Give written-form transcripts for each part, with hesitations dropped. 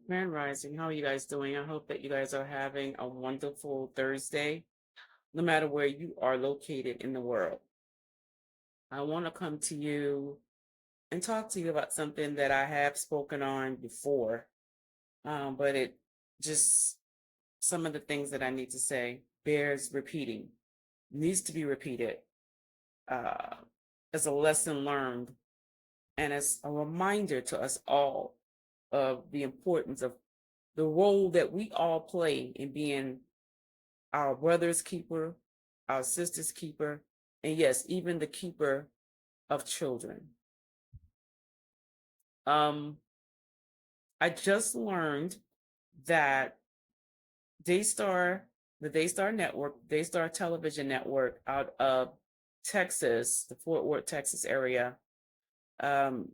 Grand Rising, how are you guys doing? I hope that you guys are having a wonderful Thursday, no matter where you are located in the world. I want to come to you and talk to you about something that I have spoken on before, but it just some of the things that I need to say bears repeating, needs to be repeated uh, as a lesson learned and as a reminder to us all of the importance of the role that we all play in being our brother's keeper, our sister's keeper, and yes, even the keeper of children. Um, I just learned that Daystar, the Daystar Network, Daystar Television Network out of Texas, the Fort Worth, Texas area, um,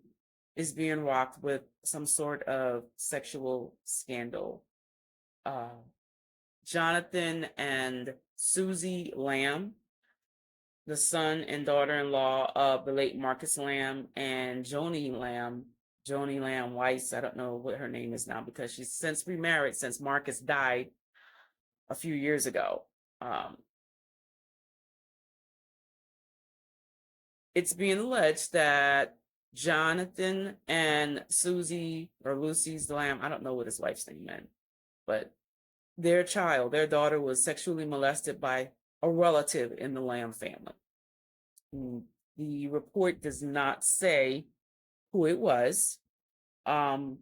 is being rocked with some sort of sexual scandal. Uh, Jonathan and Susie Lamb, the son and daughter-in-law of the late Marcus Lamb and Joni Lamb Weiss. I don't know what her name is now because she's since remarried since Marcus died a few years ago. Um, it's being alleged that Jonathan and Susie or Lucy's Lamb, I don't know what his wife's name meant, but their daughter was sexually molested by a relative in the Lamb family. The report does not say who it was, um,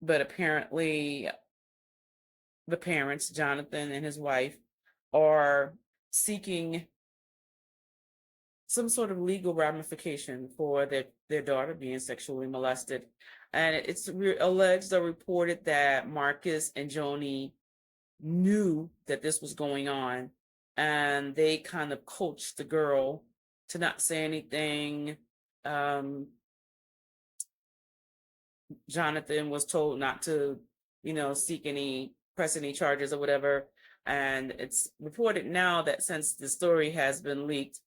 but apparently the parents, Jonathan and his wife, are seeking some sort of legal ramification for their daughter being sexually molested. And it's alleged or reported that Marcus and Joni knew that this was going on, and they kind of coached the girl to not say anything. Um, Jonathan was told not to, press any charges or whatever. And it's reported now that since the story has been leaked,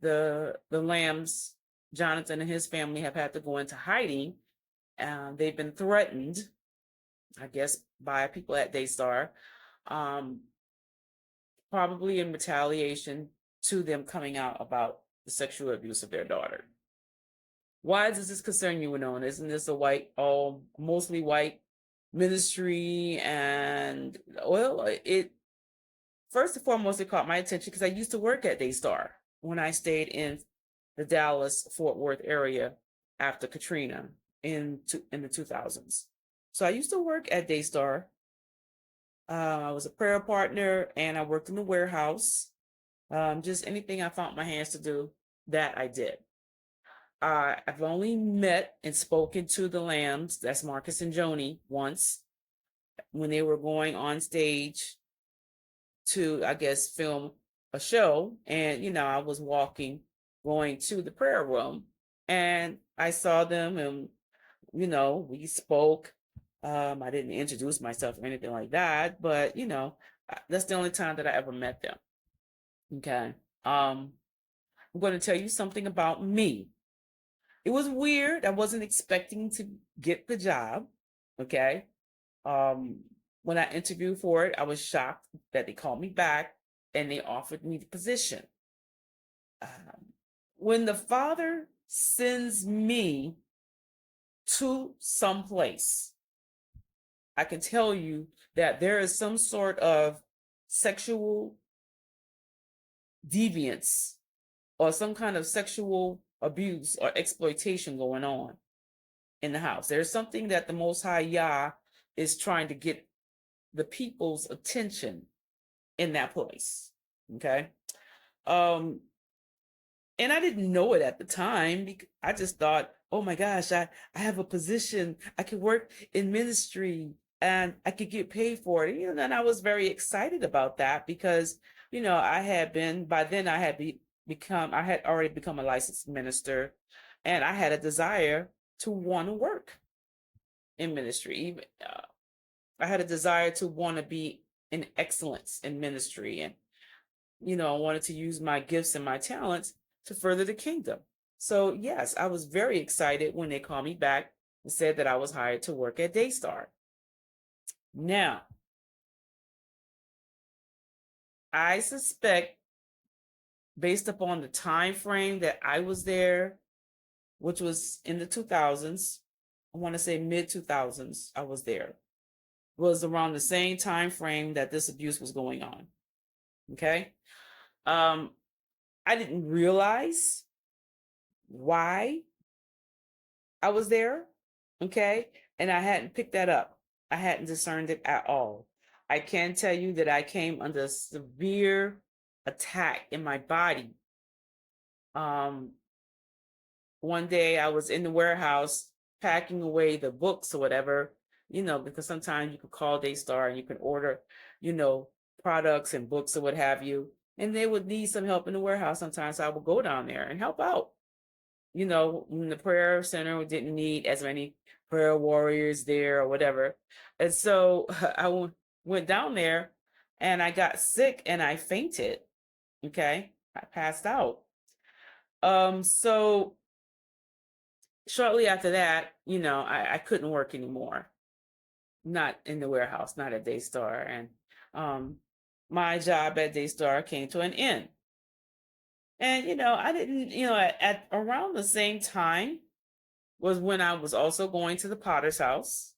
the Lambs, Jonathan and his family have had to go into hiding. They've been threatened, I guess, by people at Daystar, um, probably in retaliation to them coming out about the sexual abuse of their daughter. Why does this concern you, Winona? Isn't this a mostly white ministry? And well, it first and foremost, it caught my attention because I used to work at Daystar when I stayed in the Dallas Fort Worth area after Katrina in the 2000s. So I used to work at Daystar. I was a prayer partner and I worked in the warehouse. Just anything I found my hands to do, that I did. I've only met and spoken to the Lambs, that's Marcus and Joni, once when they were going on stage to, I guess, film a show. And, I was going to the prayer room, and I saw them and, we spoke. I didn't introduce myself or anything like that, but, that's the only time that I ever met them. Okay. I'm going to tell you something about me. It was weird. I wasn't expecting to get the job. Okay. When I interviewed for it, I was shocked that they called me back and they offered me the position. When the Father sends me to some place, I can tell you that there is some sort of sexual deviance or some kind of sexual abuse or exploitation going on in the house. There's something that the Most High Yah is trying to get the people's attention in that place. Okay. And I didn't know it at the time. I just thought, oh my gosh, I have a position. I could work in ministry and I could get paid for it. And I was very excited about that because, I had been, by then I had I had already become a licensed minister, and I had a desire to want to work in ministry. I had a desire to want to be in excellence in ministry, and I wanted to use my gifts and my talents to further the kingdom. So yes, I was very excited when they called me back and said that I was hired to work at Daystar. Now, I suspect, based upon the time frame that I was there, which was in the 2000s, I want to say mid 2000s, I was there, was around the same time frame that this abuse was going on. Okay. Um, I didn't realize why I was there. Okay. And I hadn't picked that up. I hadn't discerned it at all. I can tell you that I came under severe attack in my body. Um, One day I was in the warehouse packing away the books or whatever, because sometimes you can call Daystar and you can order, you know, products and books or what have you. And they would need some help in the warehouse sometimes. So I would go down there and help out. When the prayer center didn't need as many prayer warriors there or whatever. And so went down there and I got sick and I fainted. Okay. I passed out. So shortly after that, I couldn't work anymore. Not in the warehouse, not at Daystar. And my job at Daystar came to an end. And, I didn't, at around the same time was when I was also going to the Potter's house.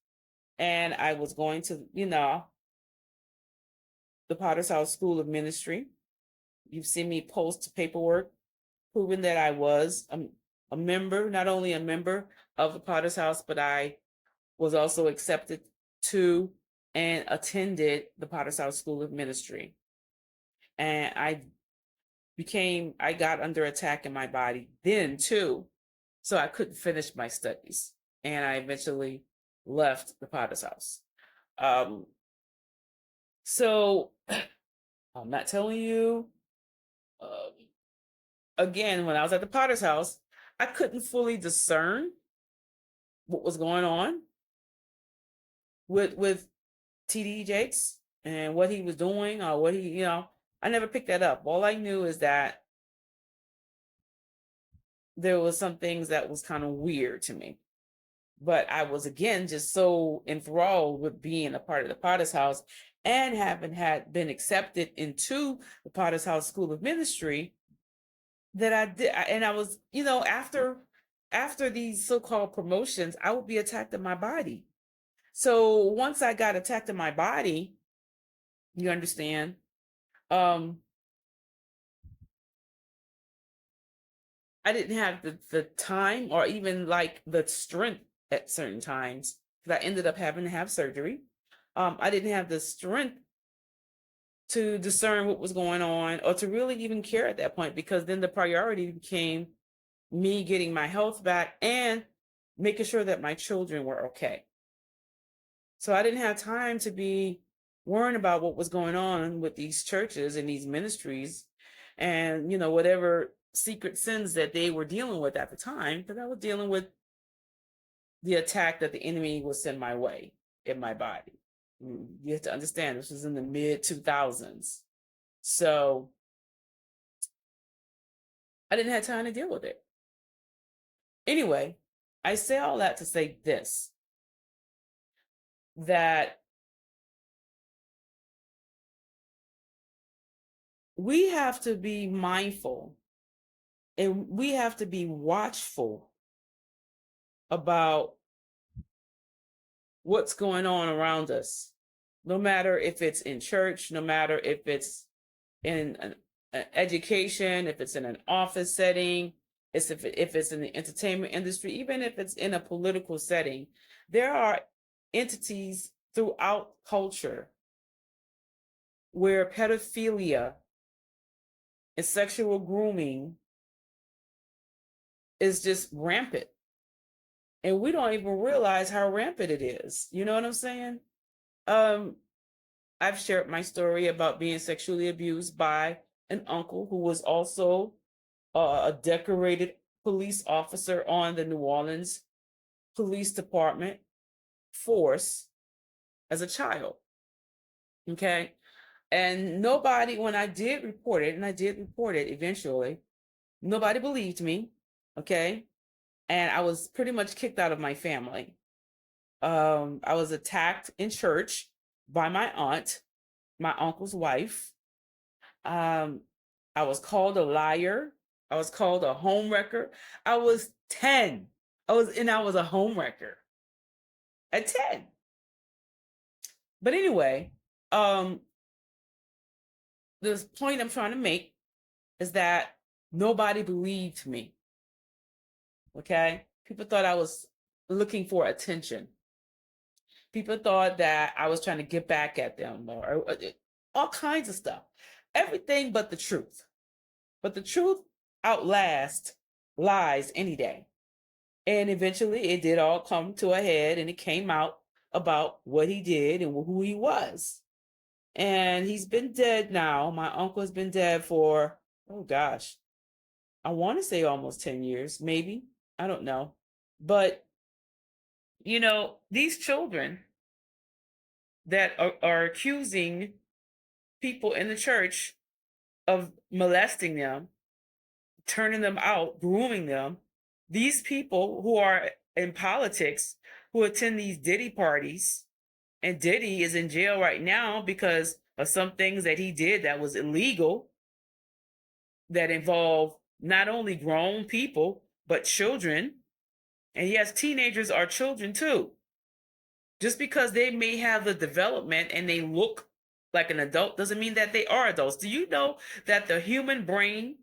And I was going to, the Potter's House School of Ministry. You've seen me post paperwork proving that I was a member, not only a member of the Potter's House, but I was also accepted to and attended the Potter's House School of Ministry. And I got under attack in my body then too. So I couldn't finish my studies. And I eventually left the Potter's House. So I'm not telling you, again, when I was at the Potter's House, I couldn't fully discern what was going on with TD Jakes and what he was doing or what I never picked that up. All I knew is that there was some things that was kind of weird to me. But I was again just so enthralled with being a part of the Potter's House and having been accepted into the Potter's House School of Ministry that I did. And I was, after these so-called promotions, I would be attacked in my body. So once I got attacked in my body, you understand, I didn't have the time or even like the strength at certain times because I ended up having to have surgery. I didn't have the strength to discern what was going on or to really even care at that point, because then the priority became me getting my health back and making sure that my children were okay. So I didn't have time to be worrying about what was going on with these churches and these ministries and, whatever secret sins that they were dealing with at the time, because I was dealing with the attack that the enemy would send my way in my body. You have to understand, this was in the mid 2000s. So I didn't have time to deal with it. Anyway, I say all that to say this, that we have to be mindful and we have to be watchful about what's going on around us, no matter if it's in church, no matter if it's in an education, if it's in an office setting, if it's in the entertainment industry, even if it's in a political setting. There are entities throughout culture where pedophilia and sexual grooming is just rampant. And we don't even realize how rampant it is. You know what I'm saying? I've shared my story about being sexually abused by an uncle who was also a decorated police officer on the New Orleans Police Department force as a child. Okay. And nobody, when I did report it, and I did report it eventually, nobody believed me. Okay. And I was pretty much kicked out of my family. I was attacked in church by my aunt, my uncle's wife. I was called a liar. I was called a homewrecker. I was 10. I was a homewrecker at 10. But anyway, um, the point I'm trying to make is that nobody believed me. Okay? People thought I was looking for attention. People thought that I was trying to get back at them or all kinds of stuff. Everything but the truth. But the truth outlasts lies any day. And eventually it did all come to a head and it came out about what he did and who he was. And he's been dead now. My uncle has been dead for, oh gosh, I want to say almost 10 years, maybe. I don't know. But, these children that are accusing people in the church of molesting them, turning them out, grooming them, these people who are in politics, who attend these Diddy parties, and Diddy is in jail right now because of some things that he did that was illegal, that involve not only grown people, but children. And yes, teenagers are children too. Just because they may have the development and they look like an adult doesn't mean that they are adults. Do you know that the human brain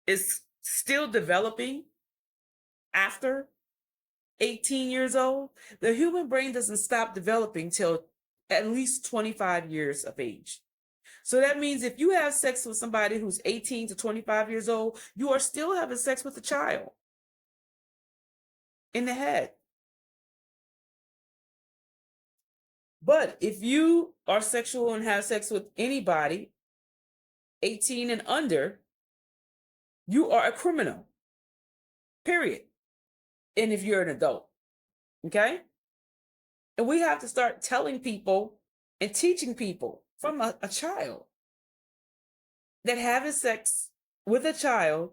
is still developing after 18 years old? The human brain doesn't stop developing till at least 25 years of age. So that means if you have sex with somebody who's 18 to 25 years old, you are still having sex with a child in the head. But if you are sexual and have sex with anybody 18 and under, you are a criminal, period. And if you're an adult, okay? And we have to start telling people and teaching people from a child that having sex with a child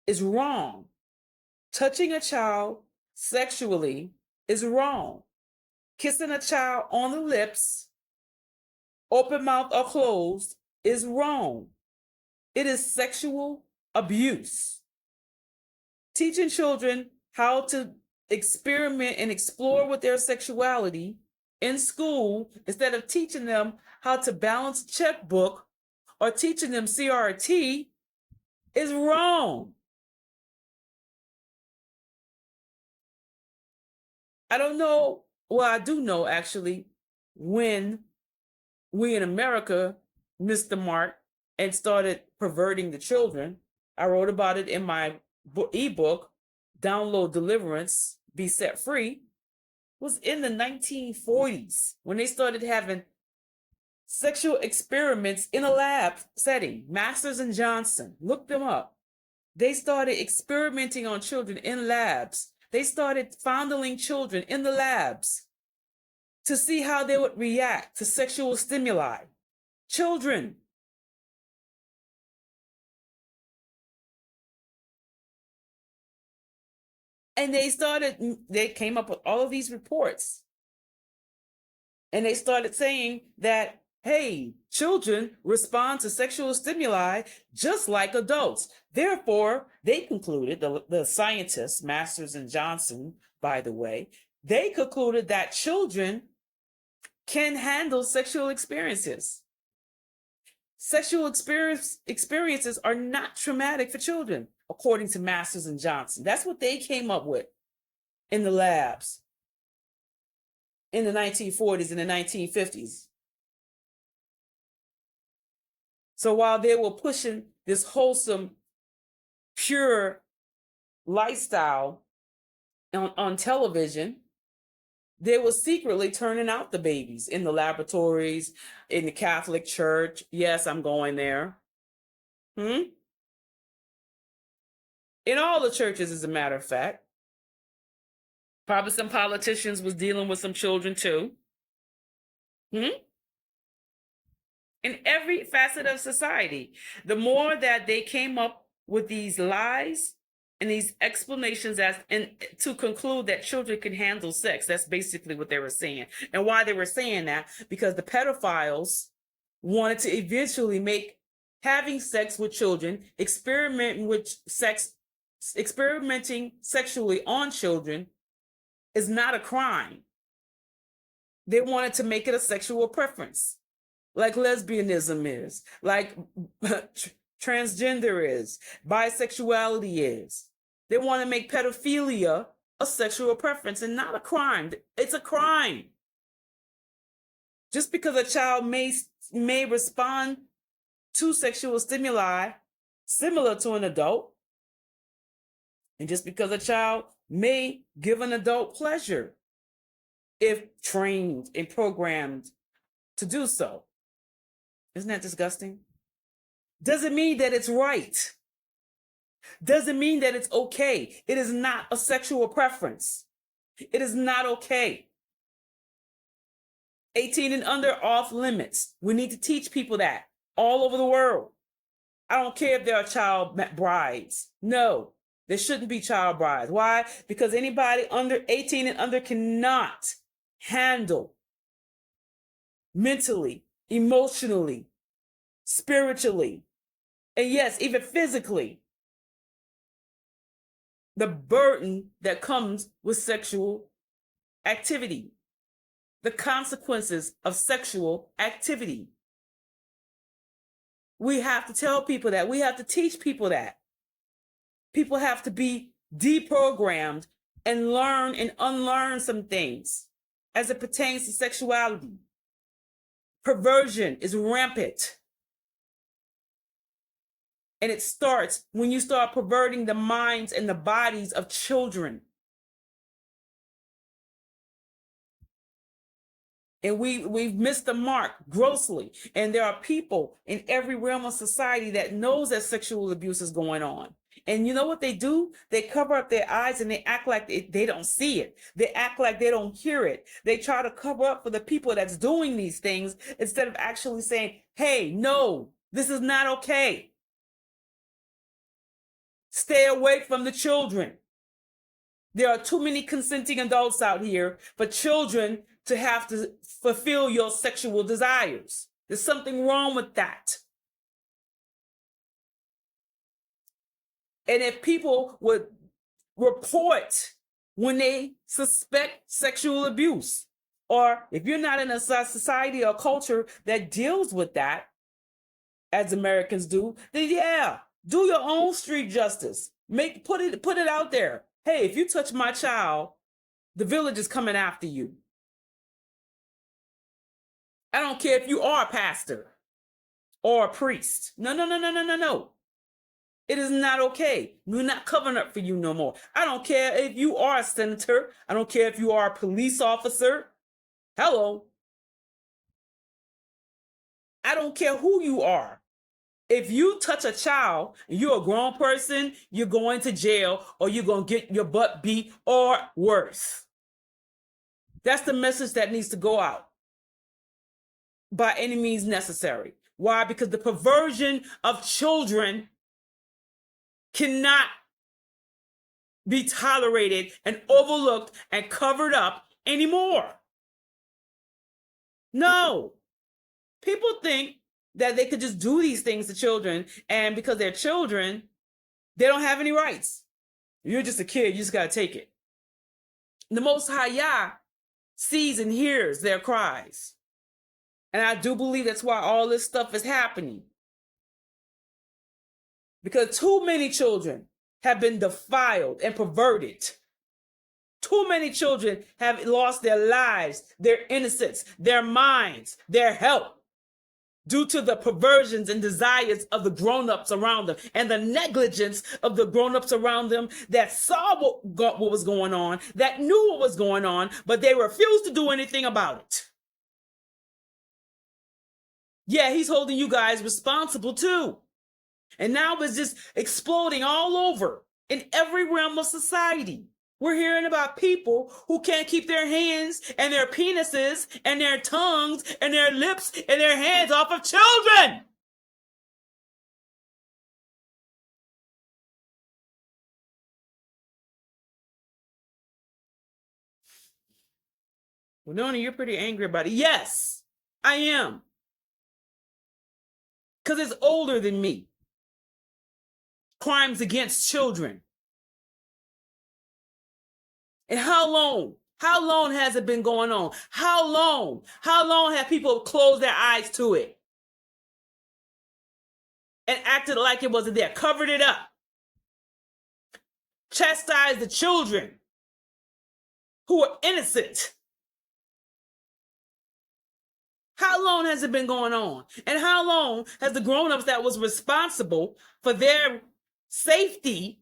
is wrong. Touching a child sexually is wrong. Kissing a child on the lips, open mouth or closed, is wrong. It is sexual abuse. Teaching children how to experiment and explore with their sexuality in school instead of teaching them how to balance a checkbook or teaching them CRT is wrong. I don't know. Well, I do know actually when we in America missed the mark and started perverting the children. I wrote about it in my ebook, Download Deliverance, Be Set Free. Was in the 1940s when they started having sexual experiments in a lab setting. Masters and Johnson, look them up. They started experimenting on children in labs. They started fondling children in the labs to see how they would react to sexual stimuli. Children. And they came up with all of these reports. And they started saying that, hey, children respond to sexual stimuli just like adults. Therefore, they concluded, the scientists, Masters and Johnson, by the way, they concluded that children can handle sexual experiences. Sexual experiences are not traumatic for children, according to Masters and Johnson. That's what they came up with in the labs in the 1940s and the 1950s. So while they were pushing this wholesome, pure lifestyle on television, they were secretly turning out the babies in the laboratories, in the Catholic Church. Yes, I'm going there. In all the churches, as a matter of fact. Probably some politicians was dealing with some children too. In every facet of society. The more that they came up with these lies, And these explanations as and to conclude that children can handle sex. That's basically what they were saying. And why they were saying that, because the pedophiles wanted to eventually make having sex with children, experimenting sexually on children is not a crime. They wanted to make it a sexual preference, like lesbianism is, like transgender is, bisexuality is. They want to make pedophilia a sexual preference and not a crime. It's a crime. Just because a child may respond to sexual stimuli similar to an adult, and just because a child may give an adult pleasure if trained and programmed to do so. Isn't that disgusting? Doesn't mean that it's right. Doesn't mean that it's okay. It is not a sexual preference. It is not okay. 18 and under off limits. We need to teach people that all over the world. I don't care if there are child brides. No, there shouldn't be child brides. Why? Because anybody under 18 and under cannot handle mentally, emotionally, spiritually, and yes, even physically, the burden that comes with sexual activity, the consequences of sexual activity. We have to tell people that. We have to teach people that. People have to be deprogrammed and learn and unlearn some things as it pertains to sexuality. Perversion is rampant. And it starts when you start perverting the minds and the bodies of children. And we've missed the mark grossly. And there are people in every realm of society that knows that sexual abuse is going on. And you know what they do? They cover up their eyes and they act like they don't see it. They act like they don't hear it. They try to cover up for the people that's doing these things instead of actually saying, hey, no, this is not okay. Stay away from the children. There are too many consenting adults out here for children to have to fulfill your sexual desires. There's something wrong with that. And if people would report when they suspect sexual abuse, or if you're not in a society or culture that deals with that, as Americans do, then yeah, do your own street justice. Put it out there. Hey, if you touch my child, the village is coming after you. I don't care if you are a pastor or a priest. No. It is not okay. We're not covering up for you no more. I don't care if you are a senator. I don't care if you are a police officer. Hello. I don't care who you are. If you touch a child and you're a grown person, you're going to jail or you're going to get your butt beat or worse. That's the message that needs to go out by any means necessary. Why? Because the perversion of children cannot be tolerated and overlooked and covered up anymore. No. People think that they could just do these things to children, and because they're children, they don't have any rights. You're just a kid, you just got to take it. The Most High Yah sees and hears their cries. And I do believe that's why all this stuff is happening. Because too many children have been defiled and perverted. Too many children have lost their lives, their innocence, their minds, their health, due to the perversions and desires of the grown-ups around them and the negligence of the grown-ups around them that saw what was going on, that knew what was going on, but they refused to do anything about it. Yeah, he's holding you guys responsible too. And now it's just exploding all over in every realm of society. We're hearing about people who can't keep their hands and their penises and their tongues and their lips and their hands off of children. Well, Noni, you're pretty angry about it. Yes, I am. Because it's older than me. Crimes against children. And how long? How long has it been going on? How long? How long have people closed their eyes to it? And acted like it wasn't there, covered it up. Chastised the children who are innocent. How long has it been going on? And how long has the grown-ups that was responsible for their safety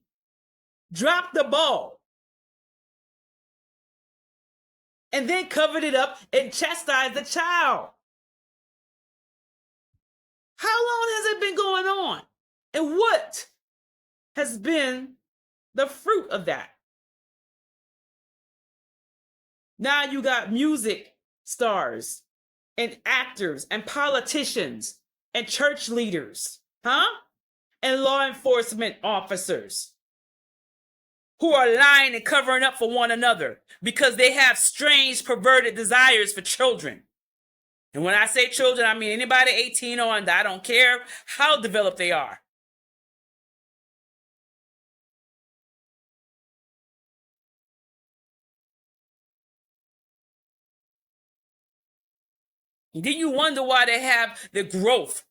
dropped the ball and then covered it up and chastised the child? How long has it been going on? And what has been the fruit of that? Now you got music stars and actors and politicians and church leaders, and law enforcement officers who are lying and covering up for one another because they have strange, perverted desires for children. And when I say children, I mean anybody 18 or under. I don't care how developed they are. Then you wonder why they have the growth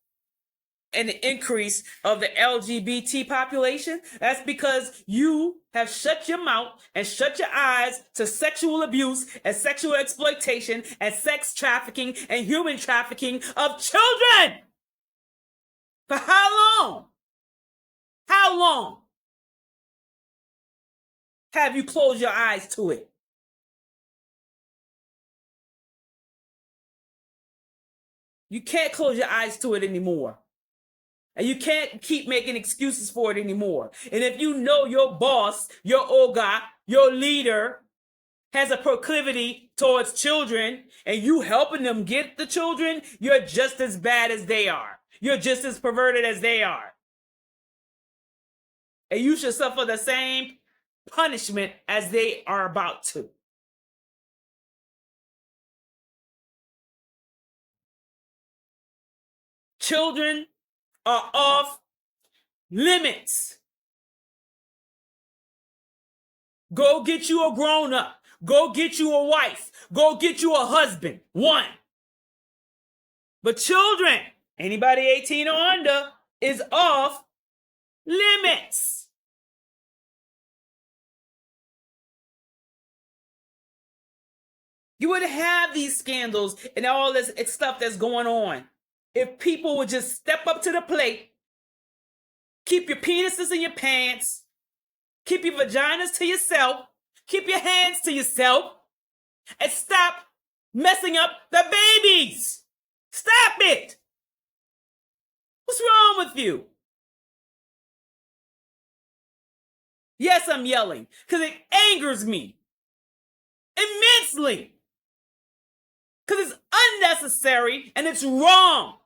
and the increase of the LGBT population. That's because you have shut your mouth and shut your eyes to sexual abuse and sexual exploitation and sex trafficking and human trafficking of children. For how long? How long have you closed your eyes to it? You can't close your eyes to it anymore. And you can't keep making excuses for it anymore. And if you know your boss, your Oga, your leader has a proclivity towards children and you helping them get the children, you're just as bad as they are. You're just as perverted as they are. And you should suffer the same punishment as they are about to. Children are off limits. Go get you a grown-up. Go get you a wife. Go get you a husband. One. But children, anybody 18 or under, is off limits. You would have these scandals and all this stuff that's going on if people would just step up to the plate, keep your penises in your pants, keep your vaginas to yourself, keep your hands to yourself, and stop messing up the babies. Stop it. What's wrong with you? Yes, I'm yelling because it angers me immensely. Because it's unnecessary and it's wrong.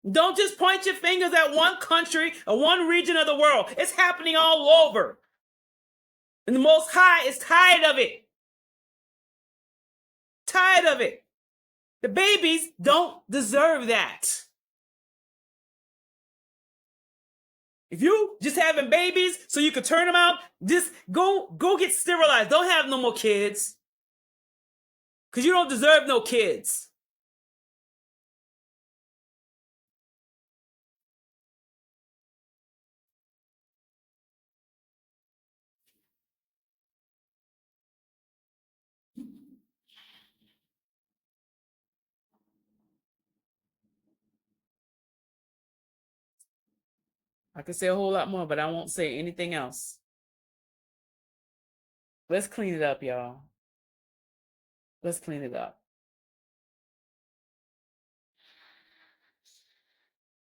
Don't just point your fingers at one country or one region of the world. It's happening all over. And the Most High is tired of it. Tired of it. The babies don't deserve that. If you just having babies so you could turn them out, just go get sterilized. Don't have no more kids. Because you don't deserve no kids. I could say a whole lot more, but I won't say anything else. Let's clean it up, y'all. Let's clean it up.